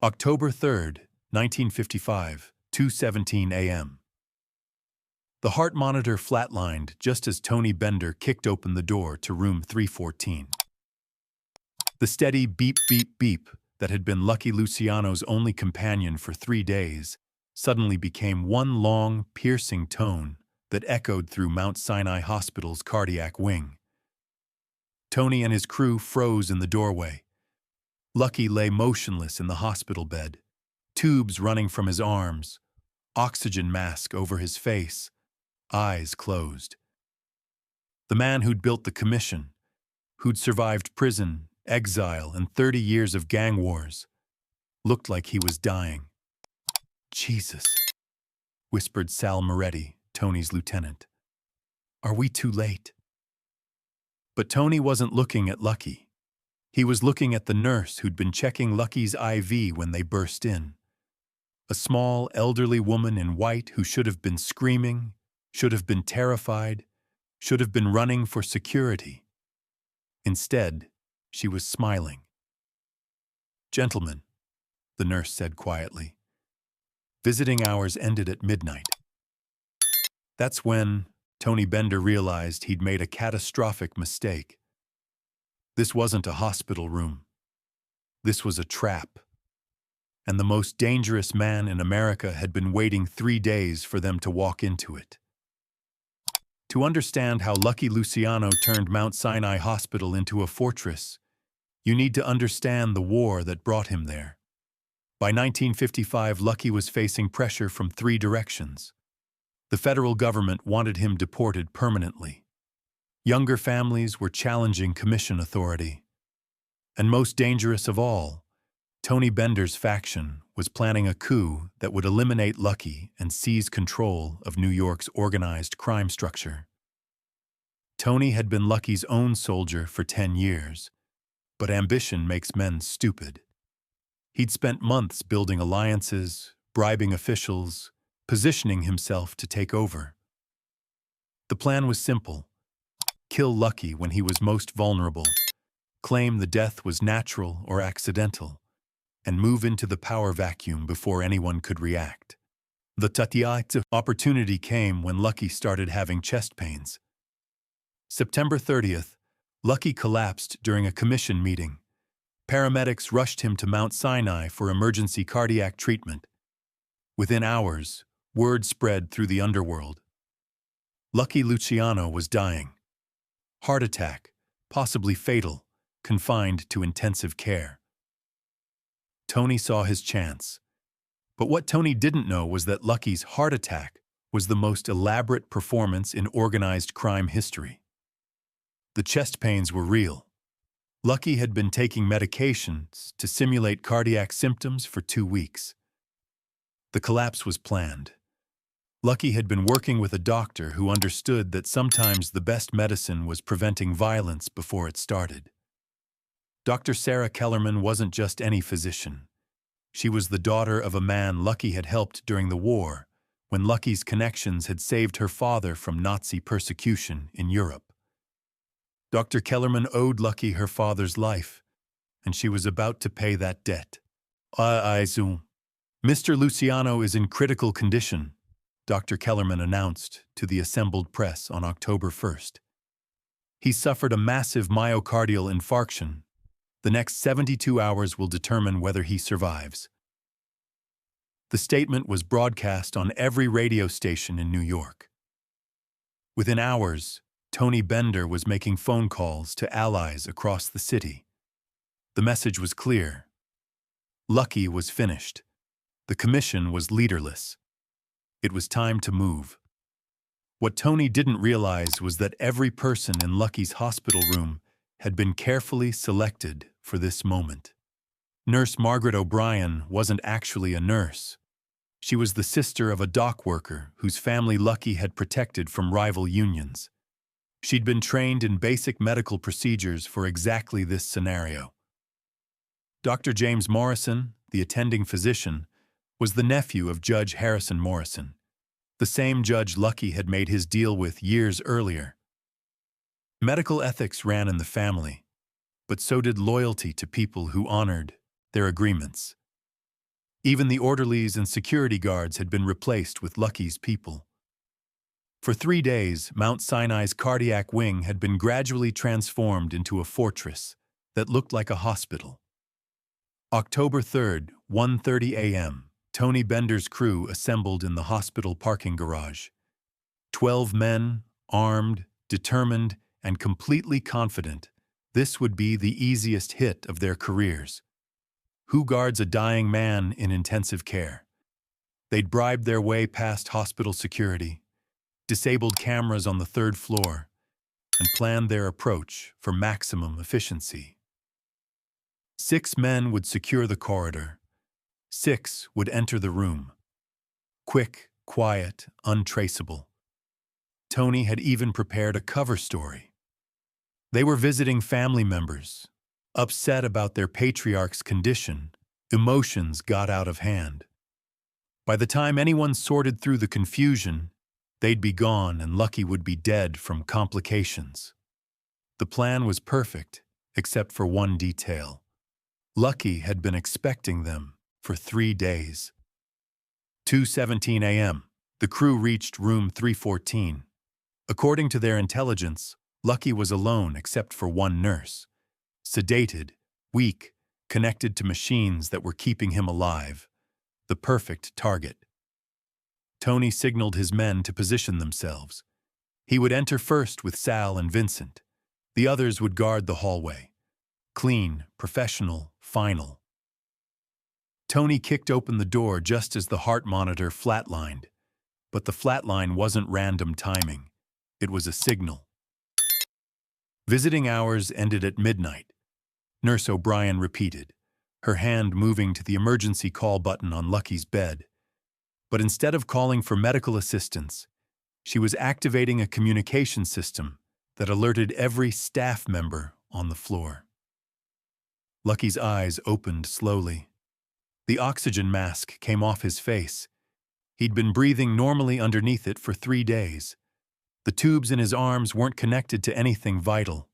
October 3rd, 1955, 2:17 a.m. The heart monitor flatlined just as Tony Bender kicked open the door to room 314. The steady beep, beep, beep that had been Lucky Luciano's only companion for 3 days suddenly became one long, piercing tone that echoed through Mount Sinai Hospital's cardiac wing. Tony and his crew froze in the doorway. Lucky lay motionless in the hospital bed, tubes running from his arms, oxygen mask over his face, eyes closed. The man who'd built the commission, who'd survived prison, exile, and 30 years of gang wars, looked like he was dying. "Jesus," whispered Sal Moretti, Tony's lieutenant. "Are we too late?" But Tony wasn't looking at Lucky. He was looking at the nurse who'd been checking Lucky's IV when they burst in. A small, elderly woman in white who should have been screaming, should have been terrified, should have been running for security. Instead, she was smiling. "Gentlemen," the nurse said quietly, "visiting hours ended at midnight." That's when Tony Bender realized he'd made a catastrophic mistake. This wasn't a hospital room. This was a trap. And the most dangerous man in America had been waiting 3 days for them to walk into it. To understand how Lucky Luciano turned Mount Sinai Hospital into a fortress, you need to understand the war that brought him there. By 1955, Lucky was facing pressure from 3 directions. The federal government wanted him deported permanently. Younger families were challenging commission authority. And most dangerous of all, Tony Bender's faction was planning a coup that would eliminate Lucky and seize control of New York's organized crime structure. Tony had been Lucky's own soldier for 10 years, but ambition makes men stupid. He'd spent months building alliances, bribing officials, positioning himself to take over. The plan was simple: kill Lucky when he was most vulnerable, claim the death was natural or accidental, and move into the power vacuum before anyone could react. The Tatiata opportunity came when Lucky started having chest pains. September 30th, Lucky collapsed during a commission meeting. Paramedics rushed him to Mount Sinai for emergency cardiac treatment. Within hours, word spread through the underworld. Lucky Luciano was dying. Heart attack, possibly fatal, confined to intensive care. Tony saw his chance. But what Tony didn't know was that Lucky's heart attack was the most elaborate performance in organized crime history. The chest pains were real. Lucky had been taking medications to simulate cardiac symptoms for 2 weeks. The collapse was planned. Lucky had been working with a doctor who understood that sometimes the best medicine was preventing violence before it started. Dr. Sarah Kellerman wasn't just any physician. She was the daughter of a man Lucky had helped during the war, when Lucky's connections had saved her father from Nazi persecution in Europe. Dr. Kellerman owed Lucky her father's life, and she was about to pay that debt. "Mr. Luciano is in critical condition," Dr. Kellerman announced to the assembled press on October 1st. "He suffered a massive myocardial infarction. The next 72 hours will determine whether he survives." The statement was broadcast on every radio station in New York. Within hours, Tony Bender was making phone calls to allies across the city. The message was clear. Lucky was finished. The commission was leaderless. It was time to move. What Tony didn't realize was that every person in Lucky's hospital room had been carefully selected for this moment. Nurse Margaret O'Brien wasn't actually a nurse. She was the sister of a dock worker whose family Lucky had protected from rival unions. She'd been trained in basic medical procedures for exactly this scenario. Dr. James Morrison, the attending physician, was the nephew of Judge Harrison Morrison, the same judge Lucky had made his deal with years earlier. Medical ethics ran in the family, but so did loyalty to people who honored their agreements. Even the orderlies and security guards had been replaced with Lucky's people. For 3 days, Mount Sinai's cardiac wing had been gradually transformed into a fortress that looked like a hospital. October 3rd, 1:30 a.m., Tony Bender's crew assembled in the hospital parking garage. 12 men, armed, determined, and completely confident this would be the easiest hit of their careers. Who guards a dying man in intensive care? They'd bribed their way past hospital security, disabled cameras on the 3rd floor, and planned their approach for maximum efficiency. 6 men would secure the corridor. 6 would enter the room. Quick, quiet, untraceable. Tony had even prepared a cover story. They were visiting family members, upset about their patriarch's condition. Emotions got out of hand. By the time anyone sorted through the confusion, they'd be gone and Lucky would be dead from complications. The plan was perfect, except for one detail. Lucky had been expecting them for 3 days. 2:17 a.m., the crew reached room 314. According to their intelligence, Lucky was alone except for one nurse. Sedated, weak, connected to machines that were keeping him alive. The perfect target. Tony signaled his men to position themselves. He would enter first with Sal and Vincent. The others would guard the hallway. Clean, professional, final. Tony kicked open the door just as the heart monitor flatlined. But the flatline wasn't random timing. It was a signal. Visiting hours ended at midnight. Nurse O'Brien repeated, her hand moving to the emergency call button on Lucky's bed. But instead of calling for medical assistance, she was activating a communication system that alerted every staff member on the floor. Lucky's eyes opened slowly. The oxygen mask came off his face. He'd been breathing normally underneath it for 3 days. The tubes in his arms weren't connected to anything vital.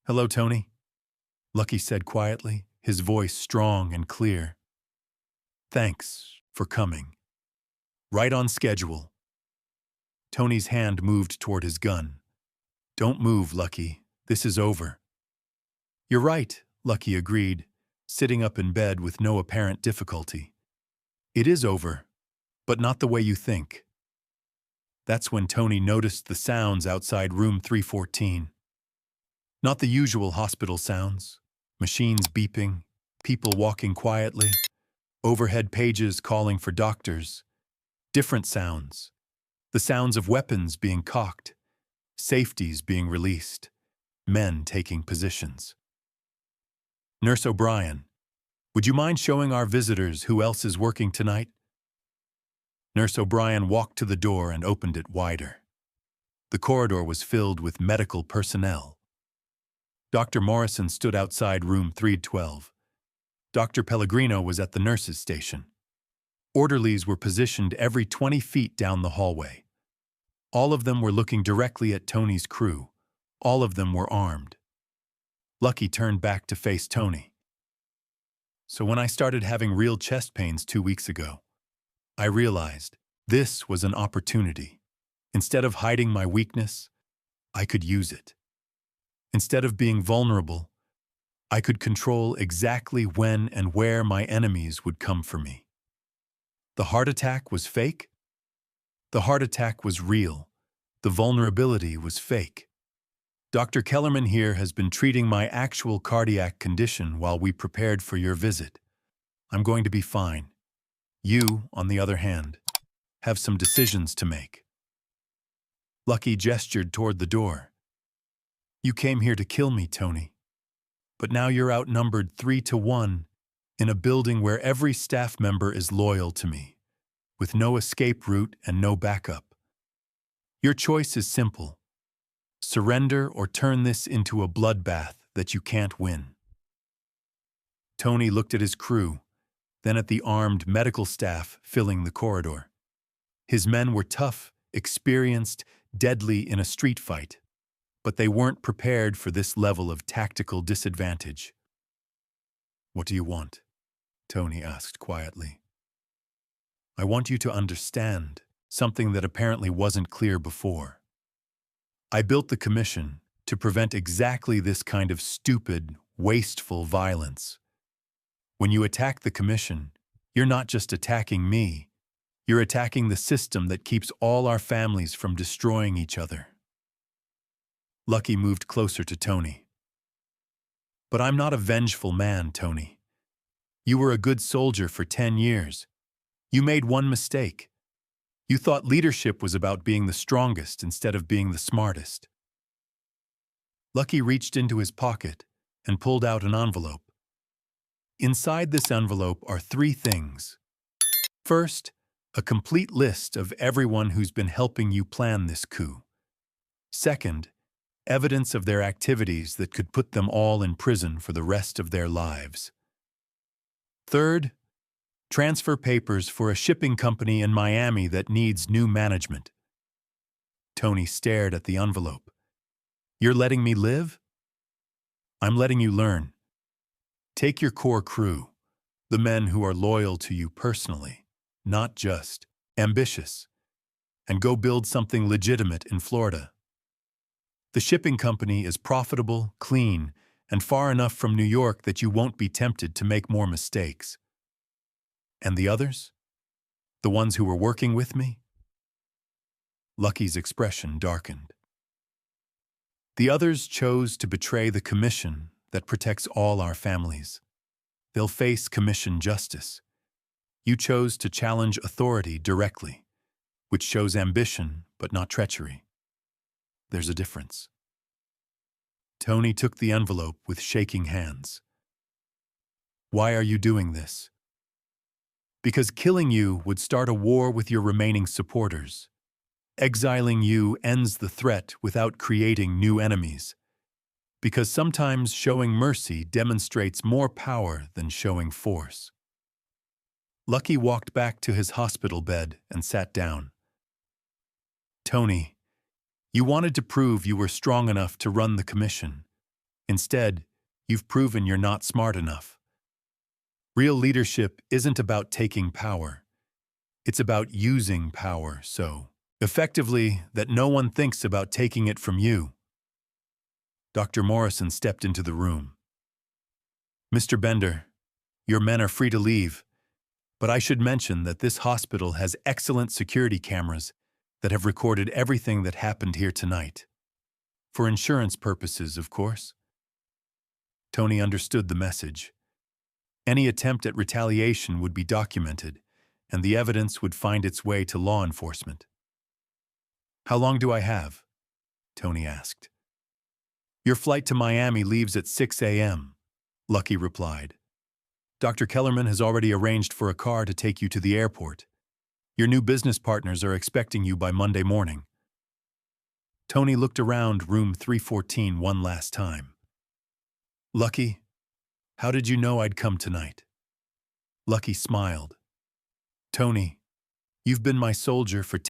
"Hello, Tony," Lucky said quietly, his voice strong and clear. "Thanks for coming. Right on schedule." Tony's hand moved toward his gun. "Don't move, Lucky. This is over." "You're right," Lucky agreed, sitting up in bed with no apparent difficulty. "It is over, but not the way you think." That's when Tony noticed the sounds outside room 314. Not the usual hospital sounds, machines beeping, people walking quietly, overhead pages calling for doctors. Different sounds. The sounds of weapons being cocked, safeties being released, men taking positions. "Nurse O'Brien, would you mind showing our visitors who else is working tonight?" Nurse O'Brien walked to the door and opened it wider. The corridor was filled with medical personnel. Dr. Morrison stood outside room 312. Dr. Pellegrino was at the nurses' station. Orderlies were positioned every 20 feet down the hallway. All of them were looking directly at Tony's crew. All of them were armed. Lucky turned back to face Tony. "So when I started having real chest pains 2 weeks ago, I realized this was an opportunity. Instead of hiding my weakness, I could use it. Instead of being vulnerable, I could control exactly when and where my enemies would come for me." The heart attack was fake? The heart attack was real. The vulnerability was fake. Dr. Kellerman here has been treating my actual cardiac condition while we prepared for your visit. I'm going to be fine. You, on the other hand, have some decisions to make. Lucky gestured toward the door. "You came here to kill me, Tony. But now you're outnumbered 3-1 in a building where every staff member is loyal to me, with no escape route and no backup. Your choice is simple. Surrender or turn this into a bloodbath that you can't win." Tony looked at his crew, then at the armed medical staff filling the corridor. His men were tough, experienced, deadly in a street fight, but they weren't prepared for this level of tactical disadvantage. "What do you want?" Tony asked quietly. I want you to understand something that apparently wasn't clear before. I built the commission to prevent exactly this kind of stupid, wasteful violence. When you attack the commission, you're not just attacking me, you're attacking the system that keeps all our families from destroying each other. Lucky moved closer to Tony. But I'm not a vengeful man, Tony. You were a good soldier for 10 years. You made one mistake. You thought leadership was about being the strongest instead of being the smartest. Lucky reached into his pocket and pulled out an envelope. Inside this envelope are 3 things. First, a complete list of everyone who's been helping you plan this coup. Second, evidence of their activities that could put them all in prison for the rest of their lives. Third, transfer papers for a shipping company in Miami that needs new management. Tony stared at the envelope. You're letting me live? I'm letting you learn. Take your core crew, the men who are loyal to you personally, not just ambitious, and go build something legitimate in Florida. The shipping company is profitable, clean, and far enough from New York that you won't be tempted to make more mistakes. And the others? The ones who were working with me? Lucky's expression darkened. The others chose to betray the commission that protects all our families. They'll face commission justice. You chose to challenge authority directly, which shows ambition but not treachery. There's a difference. Tony took the envelope with shaking hands. Why are you doing this? Because killing you would start a war with your remaining supporters. Exiling you ends the threat without creating new enemies. Because sometimes showing mercy demonstrates more power than showing force. Lucky walked back to his hospital bed and sat down. Tony, you wanted to prove you were strong enough to run the commission. Instead, you've proven you're not smart enough. Real leadership isn't about taking power. It's about using power so effectively that no one thinks about taking it from you. Dr. Morrison stepped into the room. Mr. Bender, your men are free to leave, but I should mention that this hospital has excellent security cameras that have recorded everything that happened here tonight. For insurance purposes, of course. Tony understood the message. Any attempt at retaliation would be documented, and the evidence would find its way to law enforcement. How long do I have? Tony asked. Your flight to Miami leaves at 6 a.m., Lucky replied. Dr. Kellerman has already arranged for a car to take you to the airport. Your new business partners are expecting you by Monday morning. Tony looked around room 314 one last time. Lucky, how did you know I'd come tonight? Lucky smiled. Tony, you've been my soldier for